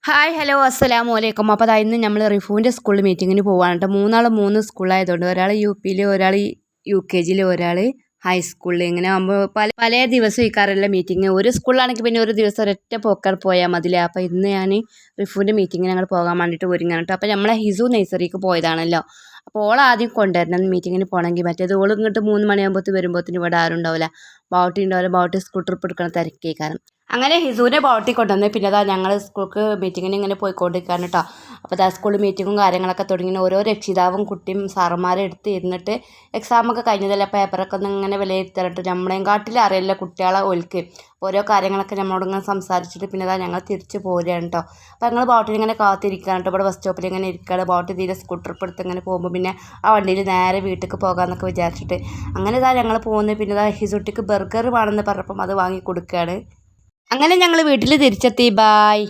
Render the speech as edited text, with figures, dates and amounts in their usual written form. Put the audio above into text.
Hi hello അസ്സലാമു അലൈക്കും. അപ്പോൾ ഇന്ന് നമ്മൾ റിഫുവിൻ്റെ സ്കൂളിൽ മീറ്റിങ്ങിന് പോവാണ് കേട്ടോ. മൂന്ന് സ്കൂളായതുകൊണ്ട് ഒരാൾ UP-യിൽ, ഒരാൾ UKG-യിൽ, ഒരാൾ ഹൈസ്കൂളിൽ. ഇങ്ങനെ ആകുമ്പോൾ പല ദിവസം ഇക്കാറുള്ള മീറ്റിംഗ്. ഒരു സ്കൂളിലാണെങ്കിൽ പിന്നെ ഒരു ദിവസം ഒരൊറ്റ പോക്കാണ് പോയാൽ മതില്ലേ. അപ്പോൾ ഇന്ന് ഞാൻ റിഫുവിൻ്റെ മീറ്റിങ്ങിന് ഞങ്ങൾ പോകാൻ വേണ്ടിയിട്ട് ഒരുങ്ങാണ് കേട്ടോ. അപ്പോൾ നമ്മളെ ഹിസു നഴ്സറിക്ക് പോയതാണല്ലോ. അപ്പോൾ ഓൾ ആദ്യം കൊണ്ടുവരണം മീറ്റിങ്ങിന് പോകണമെങ്കിൽ. മറ്റേത് ഓൾ ഇങ്ങോട്ട് 3 മണിയാകുമ്പോൾ വരുമ്പോഴത്തേന് ഇവിടെ ആരും ഉണ്ടാവില്ല. ബാവട്ടി ഉണ്ടാവില്ല. ബാവട്ടി സ്കൂൾ ട്രിപ്പ് എടുക്കണം തിരക്കേക്കാരം. അങ്ങനെ ഹിസുവിനെ ബാവട്ടി കൊണ്ടുവന്ന് പിന്നെ ഞങ്ങൾ സ്കൂൾക്ക് മീറ്റിങ്ങിന് ഇങ്ങനെ പോയിക്കൊണ്ടിരിക്കുകയാണ് കേട്ടോ. അപ്പോൾ സ്കൂളിൽ മീറ്റിങ്ങും കാര്യങ്ങളൊക്കെ തുടങ്ങി. ഓരോ രക്ഷിതാവും കുട്ടിയും സാറന്മാരെ എടുത്ത് ഇരുന്നിട്ട് എക്സാമൊക്കെ കഴിഞ്ഞതല്ല, പേപ്പറൊക്കെ ഒന്ന് ഇങ്ങനെ വിലയിരുത്തലിട്ട് നമ്മളെയും കാട്ടിൽ അറിയില്ല കുട്ടികളെ ഒൽക്ക് ഓരോ കാര്യങ്ങളൊക്കെ നമ്മളോട് ഇങ്ങനെ സംസാരിച്ചിട്ട് പിന്നെ ഞങ്ങൾ തിരിച്ച് പോരുകയാണ് കേട്ടോ. അപ്പോൾ ഞങ്ങൾ ബോട്ടിൽ ഇങ്ങനെ കാത്തിരിക്കുകയാണ് കേട്ടോ. ഇവിടെ ബസ് സ്റ്റോപ്പിൽ ഇങ്ങനെ ഇരിക്കുകയാണ്. ബോട്ട് തീരെ സ്കൂൾ ട്രിപ്പ് എടുത്ത് ഇങ്ങനെ പോകുമ്പോൾ പിന്നെ ആ വണ്ടിയിൽ നേരെ വീട്ടിലേക്ക് പോകാമെന്നൊക്കെ വിചാരിച്ചിട്ട് അങ്ങനെ ഞങ്ങൾ പോകുന്നത്. പിന്നെ ഹിസുട്ടിക്ക് ബർഗർ വേണമെന്ന് പറഞ്ഞപ്പം അത് വാങ്ങി കൊടുക്കുകയാണ്. അങ്ങനെ ഞങ്ങൾ വീട്ടിൽ തിരിച്ചെത്തി. ബായ്.